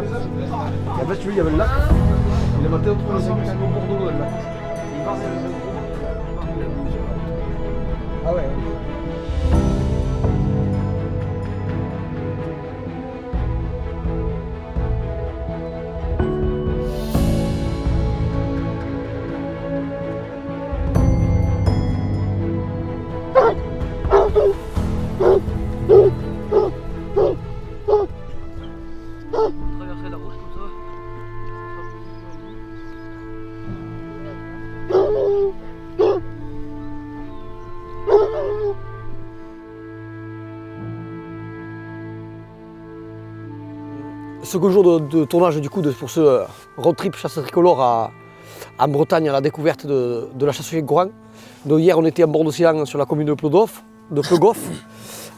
Et en fait, tu vois, il y avait le lac. Il a maté entre les 5 et Bordeaux, le lac. Il passe à les Ah ouais. Traverser la route comme ça. Second jour de tournage du coup pour ce road trip chasse tricolore en Bretagne à la découverte de la chasse chez Goran. Donc hier on était à bord d'océan sur la commune de Plogoff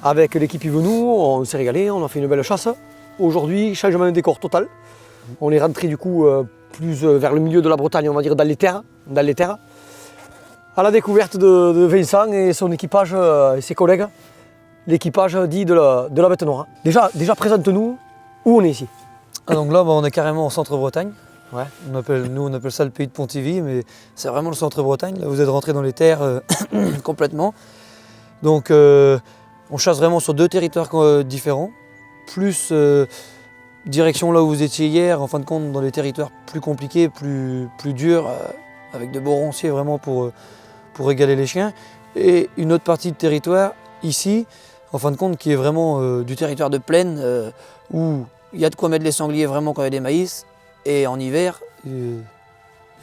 avec l'équipe Yvenou, on s'est régalé, on a fait une belle chasse. Aujourd'hui, changement de décor total. On est rentré du coup plus vers le milieu de la Bretagne, on va dire dans les terres, à la découverte de Vincent et son équipage et ses collègues, l'équipage dit de la Bête Noire. Déjà présente-nous où on est ici. Ah, donc là, on est carrément au centre-Bretagne. Ouais. On appelle ça le pays de Pontivy, mais c'est vraiment le centre-Bretagne. Là, vous êtes rentré dans les terres complètement. Donc, on chasse vraiment sur 2 territoires différents, plus direction là où vous étiez hier, en fin de compte, dans les territoires plus compliqués, plus durs, avec de beaux ronciers vraiment pour régaler les chiens. Et une autre partie de territoire, ici, en fin de compte, qui est vraiment du territoire de plaine, où il y a de quoi mettre les sangliers vraiment quand il y a des maïs. Et en hiver, il y a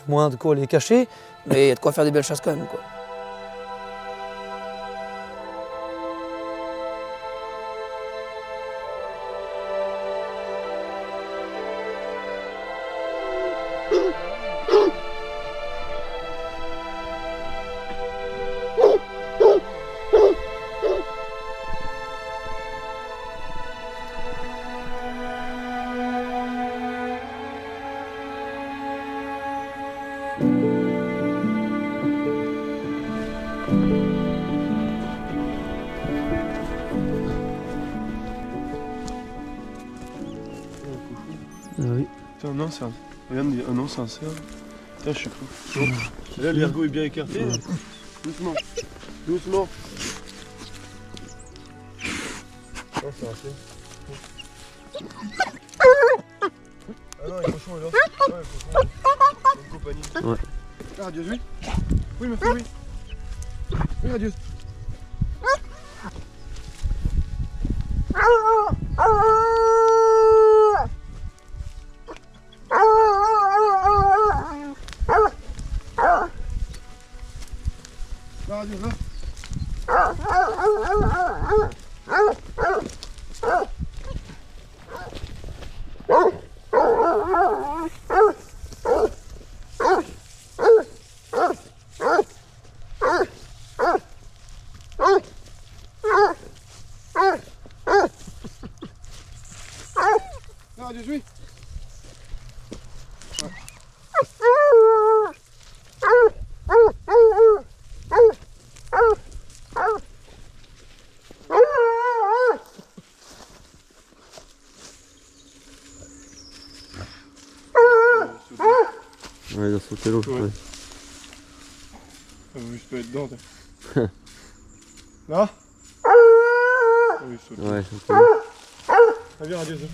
moins de quoi les cacher, mais il y a de quoi faire des belles chasses quand même, quoi. Oui. Putain, non, c'est un... Regarde, non, c'est un cerf. Putain, je suis cru. Bon. Là, l'ergot est bien écarté. Doucement. Doucement. Non, c'est un cerf. Ah non, les cochons est là. Ouais, les cochons. Une compagnie. Ouais. Ah, radieuse, oui. Oui, monsieur, oui. Oui, radieuse. La radieuse, là. La radieuse, oui. Ouais, il a sauté l'autre. Ouais. Ouais. Ah oui, je peux être dedans. Là. Ah oui, je saute. Ouais, sauté l'autre. Ah, viens, radieuse.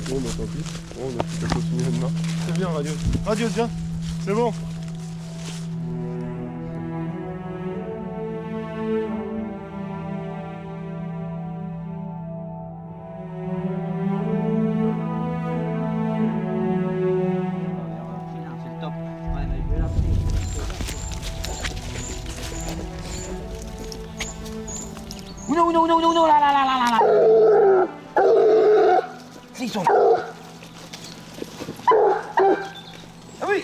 Bon, bah tant pis. Bon, on a plus qu'à continuer maintenant. C'est bien, radieuse. Radieuse, viens. C'est bon. C'est le top. Ouais, mais je vais la non, là. Ils sont là. Ah oui.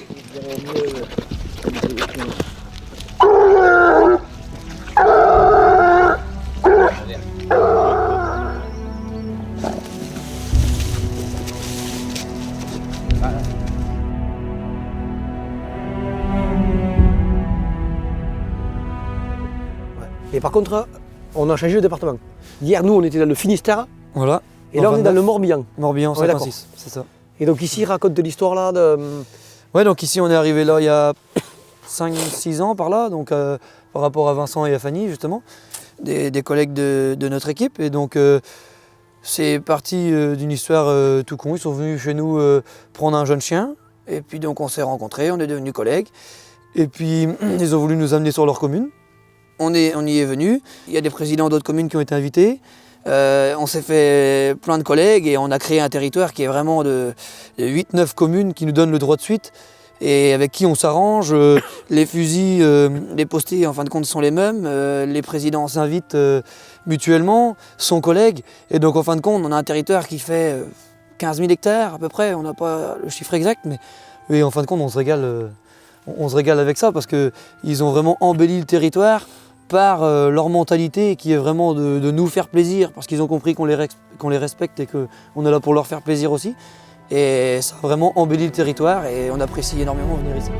Et par contre, on a changé de département. Hier, nous, on était dans le Finistère. Voilà. Et là, on est dans le Morbihan. Morbihan Ouais, d'accord. 56, c'est ça. Et donc ici, il raconte de l'histoire là de... Ouais, donc ici on est arrivé là il y a 5-6 ans par là, donc par rapport à Vincent et à Fanny justement, des collègues de notre équipe. Et donc c'est parti d'une histoire tout con. Ils sont venus chez nous prendre un jeune chien, et puis donc on s'est rencontrés, on est devenus collègues, et puis ils ont voulu nous amener sur leur commune. On y est venu, il y a des présidents d'autres communes qui ont été invités. On s'est fait plein de collègues et on a créé un territoire qui est vraiment de 8-9 communes qui nous donnent le droit de suite et avec qui on s'arrange. Les fusils, les postés en fin de compte sont les mêmes, les présidents s'invitent mutuellement, sont collègues, et donc en fin de compte on a un territoire qui fait 15 000 hectares à peu près, on n'a pas le chiffre exact, mais en fin de compte on se régale avec ça parce qu'ils ont vraiment embelli le territoire par leur mentalité qui est vraiment de nous faire plaisir, parce qu'ils ont compris qu'on les respecte et qu'on est là pour leur faire plaisir aussi. Et ça a vraiment embelli le territoire et on apprécie énormément venir ici.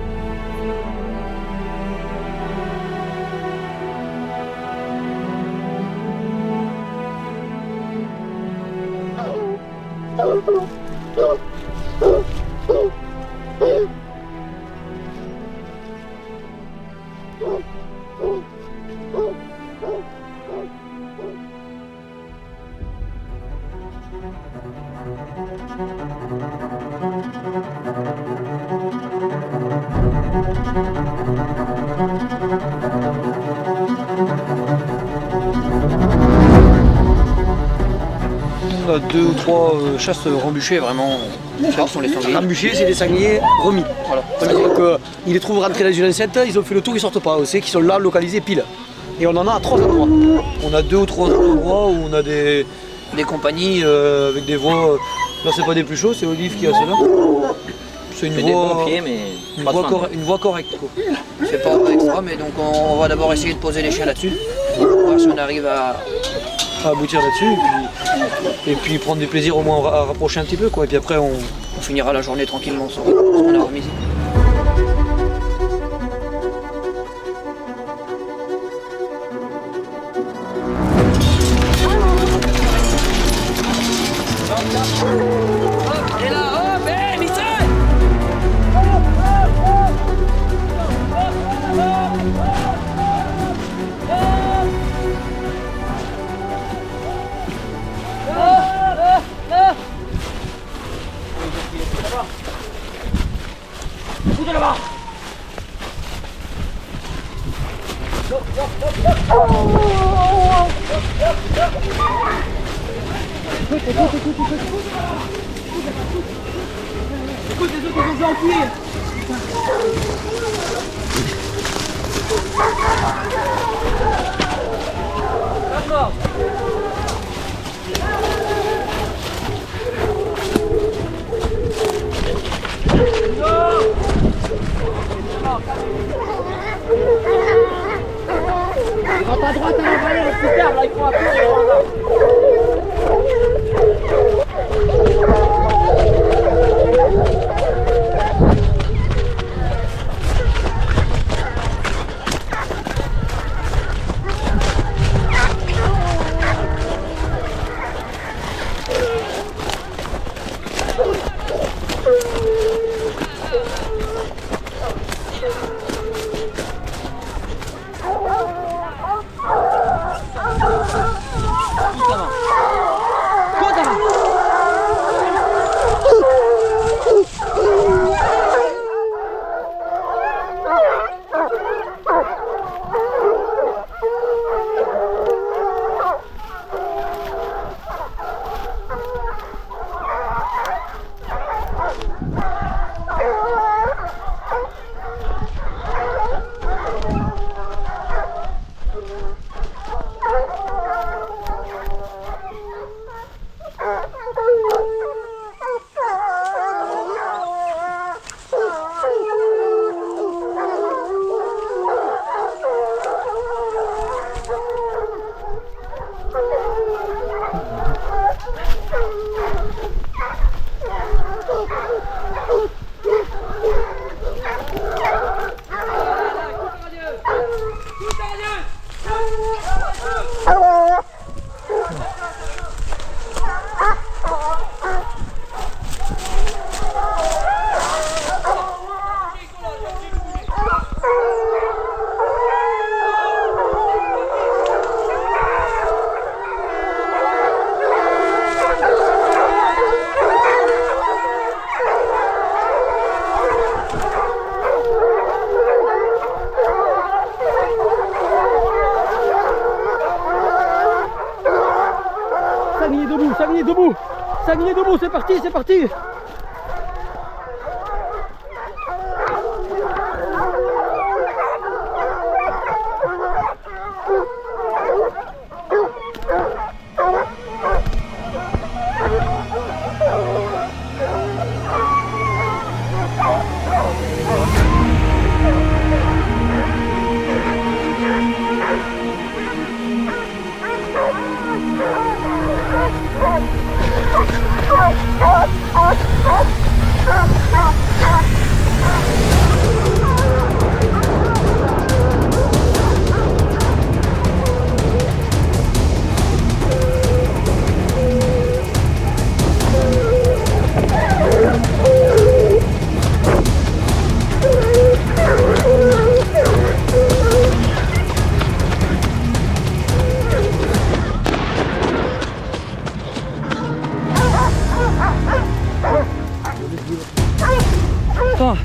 On a 2 ou 3 chasses rembuchées, vraiment, ce sont les sangliers. Rambuchés, c'est des sangliers remis. Voilà. Donc ils les trouvent rentrés dans une enceinte, ils ont fait le tour, ils sortent pas. On sait qu'ils sont là, localisés pile. Et on en a à 3 endroits. On a 2 ou 3 endroits où on a des compagnies avec des voix. Là c'est pas des plus chauds, c'est Olive qui a cela. C'est Des bons pieds, mais pas de fin. une voix correcte, quoi. C'est pas extra, mais donc on va d'abord essayer de poser les chiens là-dessus, voir si on arrive à aboutir là-dessus et puis prendre du plaisir au moins à rapprocher un petit peu, quoi. Et puis après on finira la journée tranquillement sur ce qu'on a remis ici. debout, Savigny debout. Savigny debout, c'est parti, c'est parti.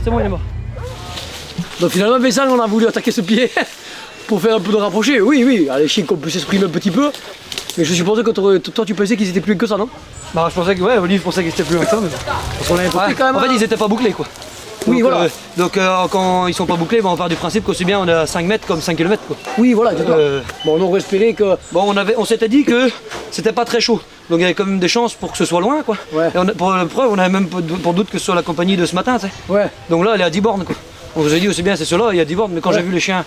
C'est bon, il est mort. Donc finalement, Vincent, on a voulu attaquer ce pied pour faire un peu de rapprocher. Oui, oui, les chiens qu'on peut s'exprimer un petit peu. Mais je suppose que toi, tu pensais qu'ils étaient plus loin que ça, non? Bah, je pensais que, ouais, Olive pensait qu'ils étaient plus loin que ça. Mais... Parce qu'on avait porté quand même. En fait, ils étaient pas bouclés, quoi. Oui, donc, voilà. Quand ils sont pas bouclés, bah, on part du principe qu'aussi bien on est à 5 mètres comme 5 km, quoi. Oui, voilà, exactement. Bon, on aurait espéré que. Bon, on s'était dit que c'était pas très chaud. Donc il y avait quand même des chances pour que ce soit loin, quoi. Ouais. Et pour la preuve, on avait même pour doute que ce soit la compagnie de ce matin, tu sais. Ouais. Donc là, elle est à 10 bornes, quoi. On vous a dit aussi bien, c'est cela, il y a 10 bornes. Mais quand j'ai vu les chiens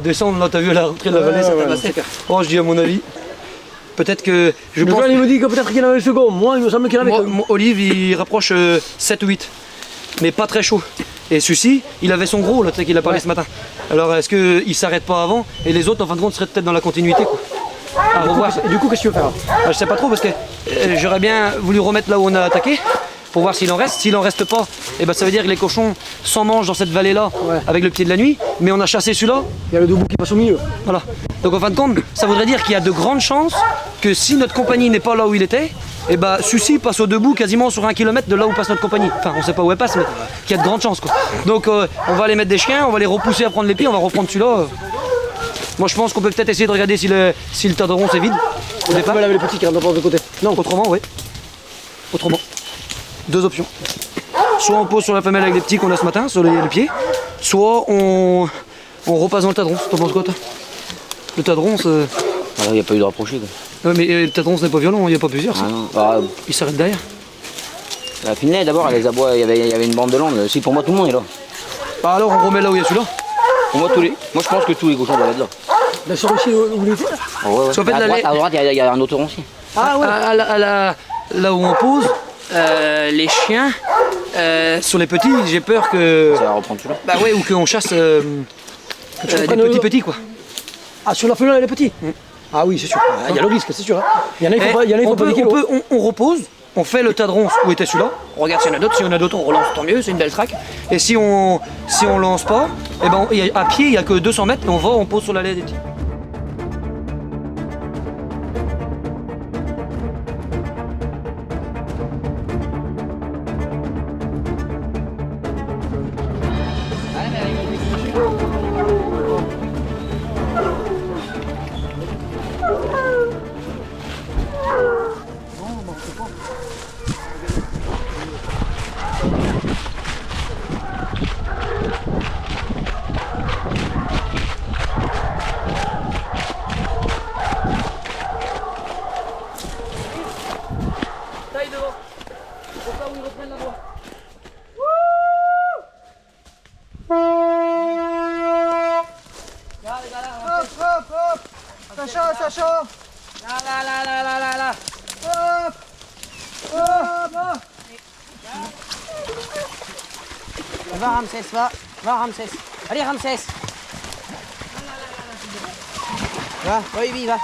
descendre, là, t'as vu à la rentrée de la vallée, ça t'a passé. Oh, je dis à mon avis. Peut-être que. Je Le pense. il me dit que peut-être qu'il y en avait le second. Moi, il me semble qu'il y en avait. Olive, il rapproche 7 ou 8. Mais pas très chaud. Et celui-ci, il avait son gros, là, tu sais, qu'il a parlé ce matin. Alors est-ce qu'il s'arrête pas avant? Et les autres, en fin de compte, seraient peut-être dans la continuité, quoi. À revoir. Et du coup, qu'est-ce que tu veux faire? Je sais pas trop parce que j'aurais bien voulu remettre là où on a attaqué pour voir s'il en reste. S'il en reste pas, et ben ça veut dire que les cochons s'en mangent dans cette vallée là avec le pied de la nuit. Mais on a chassé celui-là. Il y a le debout qui passe au milieu. Voilà. Donc en fin de compte, ça voudrait dire qu'il y a de grandes chances que si notre compagnie n'est pas là où il était, et ben celui-ci passe au debout quasiment sur 1 km de là où passe notre compagnie. Enfin, on sait pas où elle passe, mais qu'il y a de grandes chances, quoi. Donc on va aller mettre des chiens, on va les repousser à prendre les pieds, on va reprendre celui-là. Moi je pense qu'on peut peut-être essayer de regarder si le tas de ronds c'est vide. Au départ. On va laver les petits qui rentrent de côté. Non, autrement, oui. Autrement. 2 options. Soit on pose sur la femelle avec les petits qu'on a ce matin, sur les pieds, soit on repasse dans le tas de ronces. T'en penses quoi, toi? Le tas de ronces. Il n'y a pas eu de rapproché. Quoi. Mais le tas de ronces n'est pas violent, il n'y a pas plusieurs. Ah non. Bah, Il s'arrête derrière. la Finlay d'abord, elle les aboie, il y avait une bande de landes. Si pour moi tout le monde est là. Bah alors on remet là où il y a celui-là. Pour moi, moi je pense que tous les cochons doivent être là. Là, sur le ciel où il était là. Ah ouais, ouais. Parce qu'en fait, À droite, il y a un auto roncier. Ah ouais. Là où on pose, les chiens, sur les petits, j'ai peur que. Ça va reprendre celui-là. Bah ouais, ou qu'on chasse des petits quoi. Ah, sur la femelle, elle est petite. Ah oui, c'est sûr. Il y a le risque, c'est sûr. Il y en a, il faut pas des kilos. On repose, on fait le tas de ronces où était celui-là. On regarde s'il y en a d'autres. Si on a d'autres, on relance, tant mieux, c'est une belle traque. Et si on lance pas, et ben à pied, il n'y a que 200 mètres, et on pose sur la laie des petits. Va Ramsès, va Ramsès. Allez Ramsès. Va, oui, va.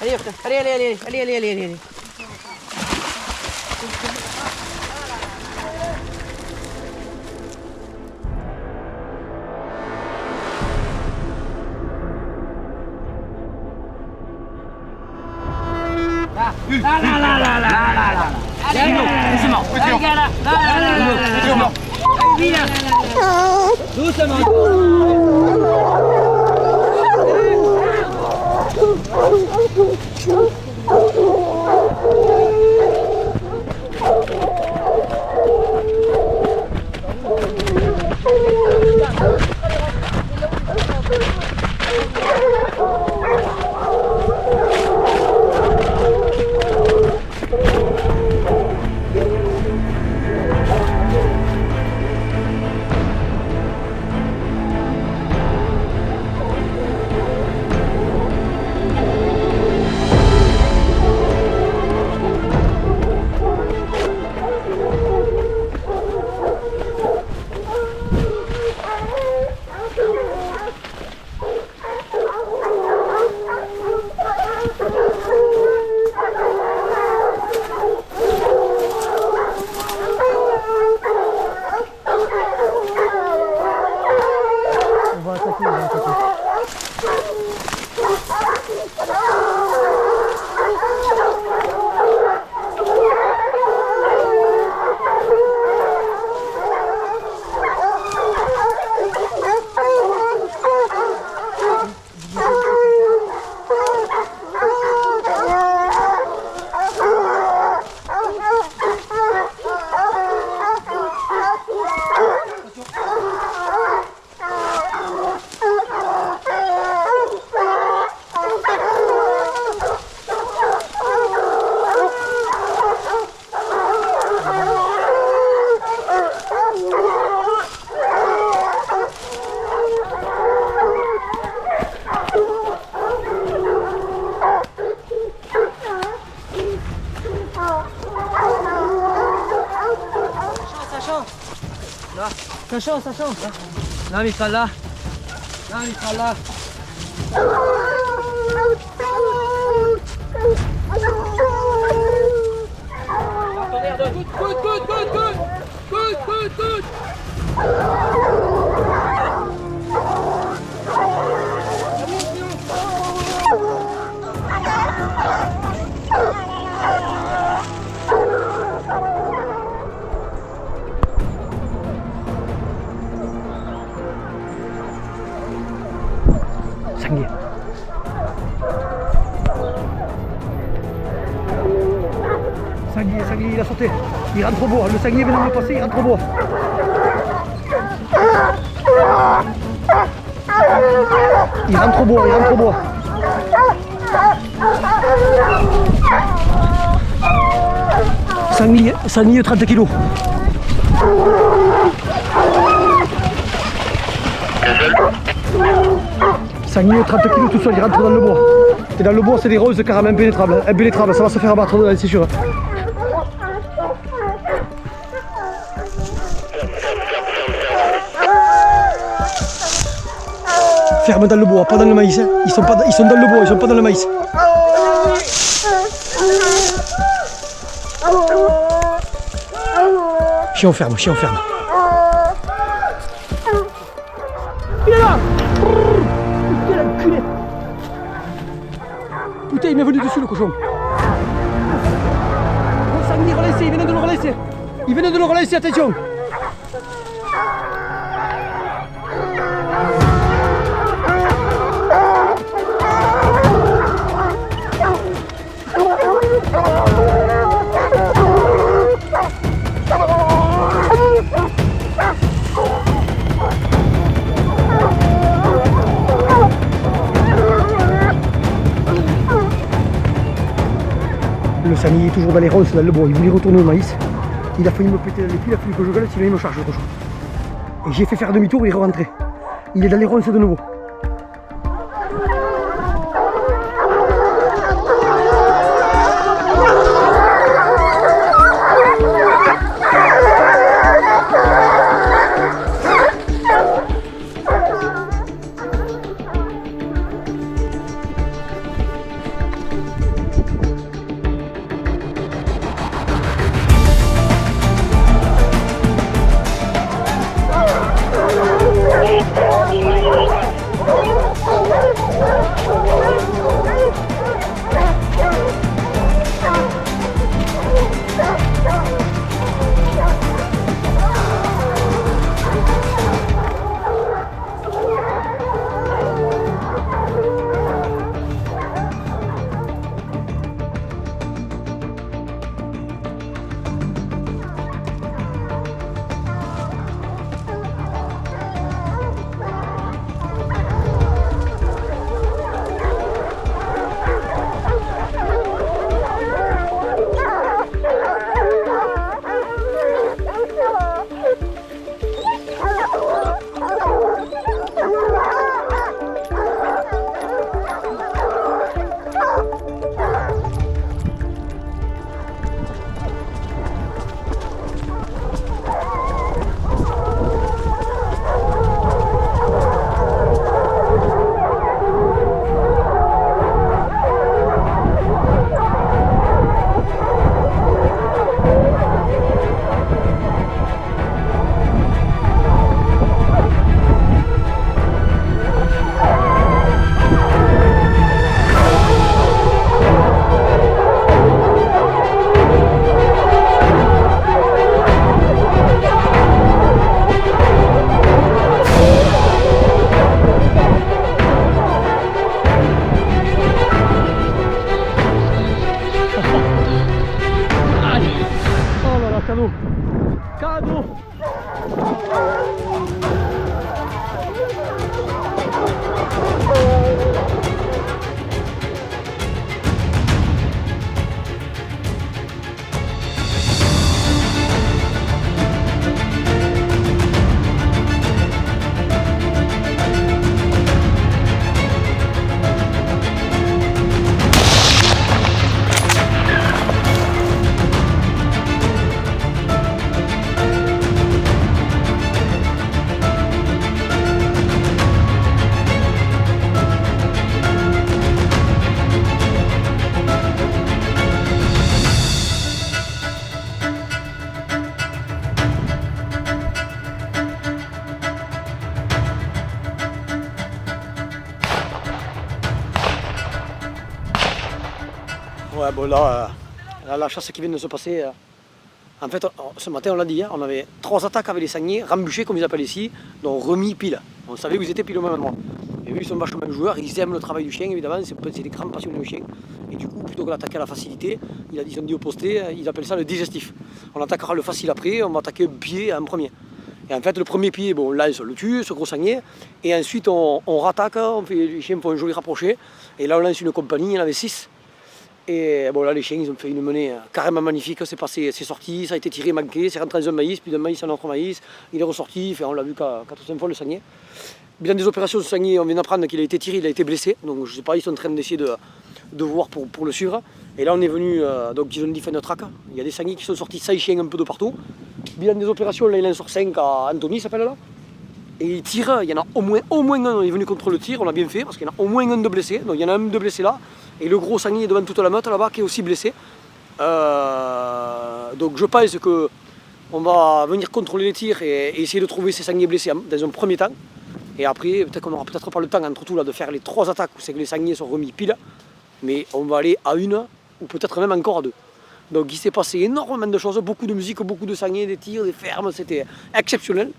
Allez. Doucement. Sachant. Là, Mistral, là. Là, Mistral, là. Sanglier. Sanglier, il a sauté. Il rentre au bois. Le sanglier vient de me passer, il rentre au bois. Il rentre au bois. Sanglier 30 kilos. Sanglier 30 kilos tout seul, il rentre dans le bois. Et dans le bois, c'est des roses carrément impénétrables. Impénétrables, ça va se faire abattre, c'est sûr. Ferme dans le bois, pas dans le maïs. Hein. Ils sont dans le bois, ils sont pas dans le maïs. Chien ferme. Il est là! Putain, l'enculé! Putain, il m'est venu dessus le cochon. Le sanglier relancé, il venait de le relancer. Attention! Le sanglier est toujours dans les ronces, dans le bois. Il voulait retourner au maïs. Il a failli me péter les pieds, il a fallu que je gueule, sinon il me charge le cochon. Et j'ai fait faire demi-tour et il est rentré. Il est dans les ronces de nouveau. Ouais, bon là, la chasse qui vient de se passer. En fait, ce matin, on l'a dit, hein, on avait 3 attaques avec les sangliers, rembûchés comme ils appellent ici, donc remis pile. On savait qu'ils étaient pile au même endroit. Et vu qu'ils sont vachement joueurs, ils aiment le travail du chien, évidemment, c'est des grands passionnés du chien. Et du coup, plutôt que d'attaquer à la facilité, ils ont dit au posté, ils appellent ça le digestif. On attaquera le facile après, on va attaquer un pied en premier. Et en fait, le premier pied, bon, là, on le tue, ce gros sanglier, et ensuite on rattaque, les chiens font un joli rapproché, et là on lance une compagnie, il y en avait 6. Et bon là les chiens ils ont fait une menée carrément magnifique, c'est sorti, ça a été tiré, manqué, c'est rentré dans un maïs, puis d'un maïs en un autre maïs, il est ressorti, enfin, on l'a vu 4 ou 5 fois le sanglier. Bilan des opérations de sanglier, on vient d'apprendre qu'il a été tiré, il a été blessé, donc je sais pas, ils sont en train d'essayer de voir pour le suivre. Et là on est venu, donc ils ont dit fin de traque, il y a des sangliers qui sont sortis 6 chiens un peu de partout. Bilan des opérations, là il en sort 5 à Anthony, il s'appelle là. Et il tire, il y en a au moins un, on est venu contre le tir, on a bien fait, parce qu'il y en a au moins un de blessé, donc il y en a un de blessé là. Et le gros sanglier devant toute la meute là-bas qui est aussi blessé. Donc je pense qu'on va venir contrôler les tirs et essayer de trouver ces sangliers blessés dans un premier temps. Et après, peut-être qu'on n'aura peut-être pas le temps entre tout là de faire les 3 attaques où c'est que les sangliers sont remis pile. Mais on va aller à 1 ou peut-être même encore à 2. Donc il s'est passé énormément de choses, beaucoup de musique, beaucoup de sangliers, des tirs, des fermes, c'était exceptionnel.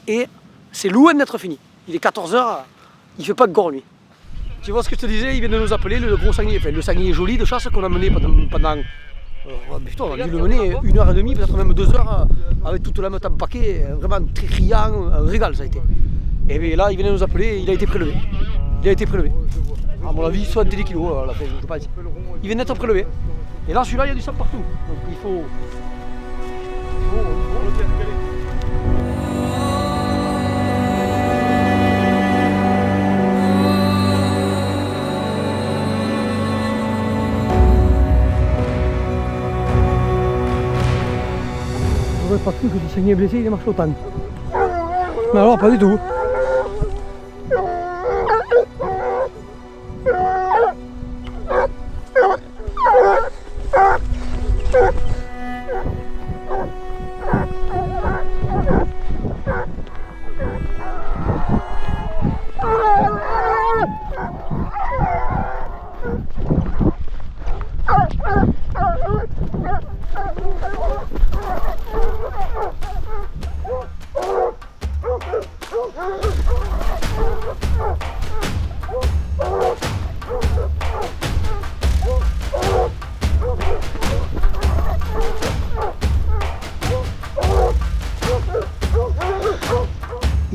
Et c'est loin d'être fini. Il est 14 h, il ne fait pas de gore lui. Tu vois ce que je te disais, il vient de nous appeler, le gros sanglier, enfin, le sanglier joli de chasse qu'on a mené pendant putain, on a dû le mener 1h30, peut-être même 2 heures, avec toute la meute en paquet, vraiment très criant, un régal ça a été. Et bien là, il vient de nous appeler, il a été prélevé. Il a été prélevé. À mon avis, 70 kilos, à la fin, je pense. Il vient d'être prélevé. Et là, celui-là, il y a du sang partout. Donc il faut le faire caler. J'aurais pas cru que du sanglier blessé il marche autant. Mais alors pas du tout.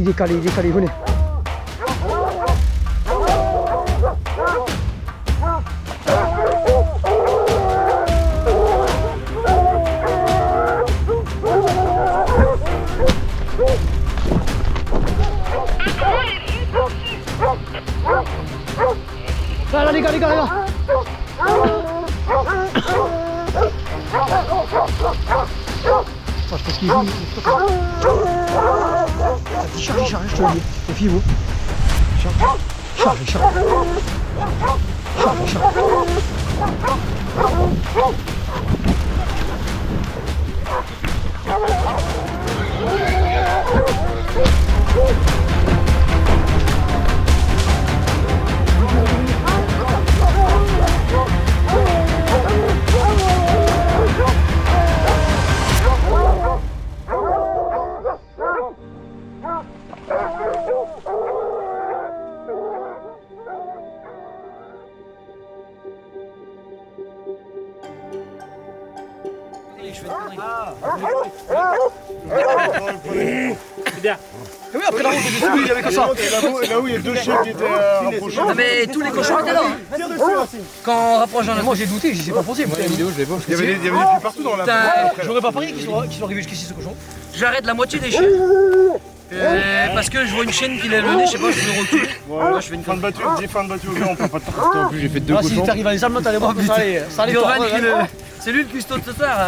Il est calé, venez. Là, les gars. Je pense qu'il joue. Charge, je te le dis. Méfiez-vous. Charge. Oui, après la route, il y avait que ça. Là où il y a 2 chiens qui étaient rapprochés. Non mais tous les cochons étaient là. Quand on rapproche dans la Moi j'ai douté, c'est pas possible. Il y avait des pieds partout dans la Putain, J'aurais pas parié qu'ils sont arrivés jusqu'ici ce cochon. j'arrête la moitié des chiens. Parce que je vois une chienne qui lève le nez, je sais pas, je me recule. Moi je fais une fin de battue, on dit fin de battue au gars, on peut pas te tracter. En plus j'ai fait 2 Ah si cochons. t'arrives à les amener, t'allais voir que ça allait Yoran tordre, qui hein. c'est lui le cuistot de ce soir.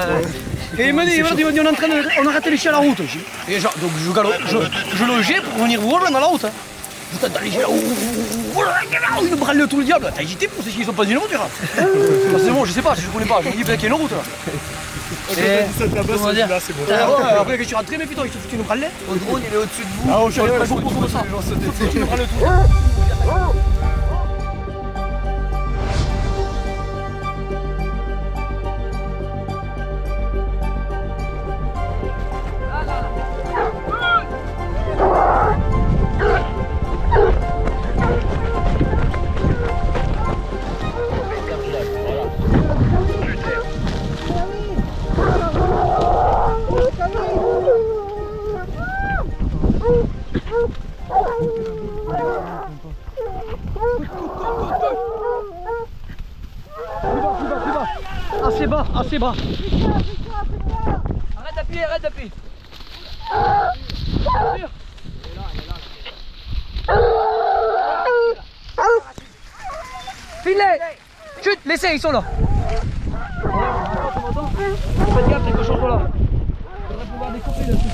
Et il m'a dit, on a raté les chiens à la route. Et genre, donc je logeais pour venir voir dans la route. Putain, dans les chiens, il me branle tout le diable. T'as hésité pour ces chiens, ils sont pas d'une voiture. C'est bon, je sais pas, je connais pas. Je me dis peut-être qu'il y a une route là. Comment dire, c'est bon. Après que je suis rentré, mais putain, il te fout une branlée. au drone il est au-dessus de vous. Ah, je suis allé pour ça. Tu me branles tout. Assez bas, assez bas. Arrête d'appuyer, arrête d'appuyer. File-les. Chut, laissez, ils sont là. Faites gaffe, les cochons sont là. On va pouvoir découper le truc.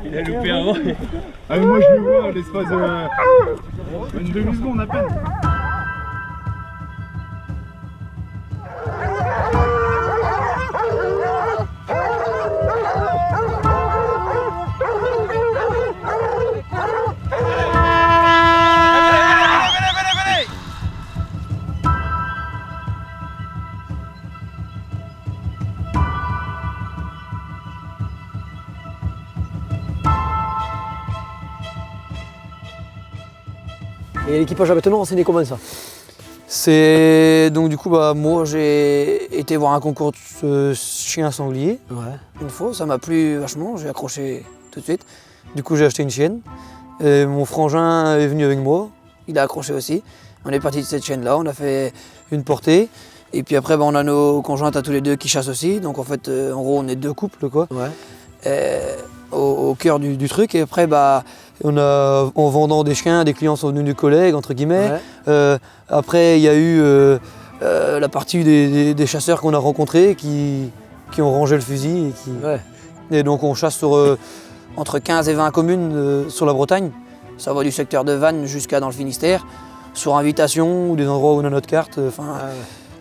Il a loupé un vent. Ah mais moi je le vois à l'espace une demi-seconde à peine. Et l'équipage à maintenant, c'est né comment ça? C'est donc du coup moi j'ai été voir un concours de chien sanglier une fois, ça m'a plu vachement, j'ai accroché tout de suite. Du coup j'ai acheté une chienne. Et mon frangin est venu avec moi, il a accroché aussi. On est parti de cette chienne là, on a fait une portée. Et puis après on a nos conjointes à tous les deux qui chassent aussi. Donc en fait en gros on est deux couples quoi. Au cœur du truc. Et après en vendant des chiens, des clients sont venus du collègue entre guillemets. Après il y a eu la partie des chasseurs qu'on a rencontrés qui ont rangé le fusil et donc on chasse sur entre 15 et 20 communes sur la Bretagne. Ça va du secteur de Vannes jusqu'à dans le Finistère, sur invitation ou des endroits où on a notre carte.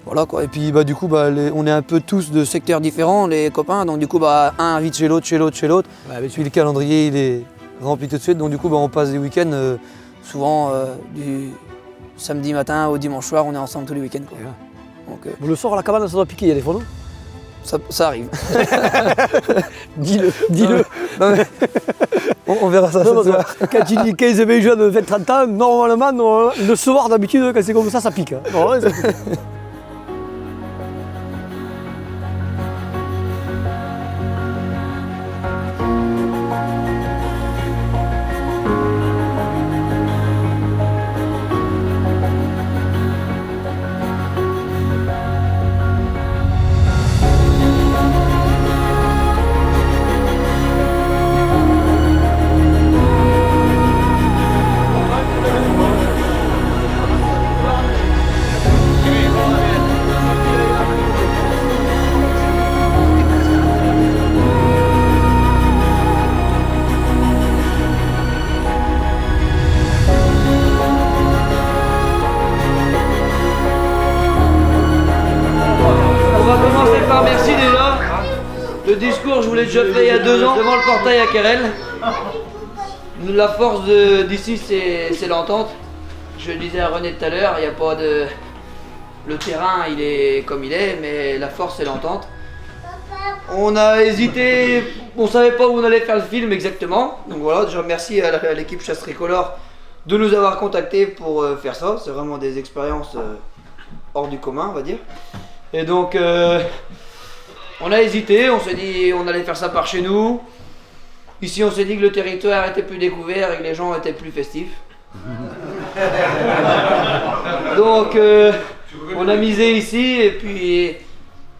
Voilà quoi. Et puis du coup on est un peu tous de secteurs différents, les copains, donc du coup un invite chez l'autre, chez l'autre, chez l'autre. Puis le calendrier il est rempli tout de suite, donc du coup on passe des week-ends souvent du samedi matin au dimanche soir, on est ensemble tous les week-ends quoi. Donc, le soir à la cabane ça doit piquer, il y a des fois non? Ça arrive. Dis-le. On verra ça ce soir. Quand tu dis 15 20 jeunes de 20-30 ans, normalement le soir d'habitude quand c'est comme ça pique. Normalement, ça pique. déjà fait il y a 2 ans devant le portail à Querelle. La force d'ici, c'est l'entente. Je le disais à René tout à l'heure, il n'y a pas de... Le terrain, il est comme il est, mais la force, c'est l'entente. On a hésité, on savait pas où on allait faire le film exactement. Donc voilà, je remercie à l'équipe Chasse Tricolore de nous avoir contactés pour faire ça. C'est vraiment des expériences hors du commun, on va dire. Et donc, on a hésité, on s'est dit on allait faire ça par chez nous. Ici, on s'est dit que le territoire était plus découvert et que les gens étaient plus festifs. Donc, on a misé ici et puis,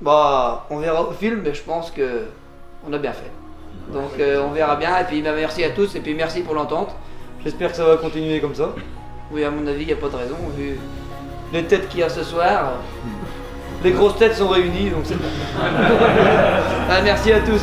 bah, on verra au film, mais je pense que on a bien fait. Donc, on verra bien. Et puis, bah, merci à tous et puis merci pour l'entente. J'espère que ça va continuer comme ça. Oui, à mon avis, il n'y a pas de raison vu les têtes qu'il y a ce soir. Les grosses têtes sont réunies, donc c'est bon. Ah, merci à tous.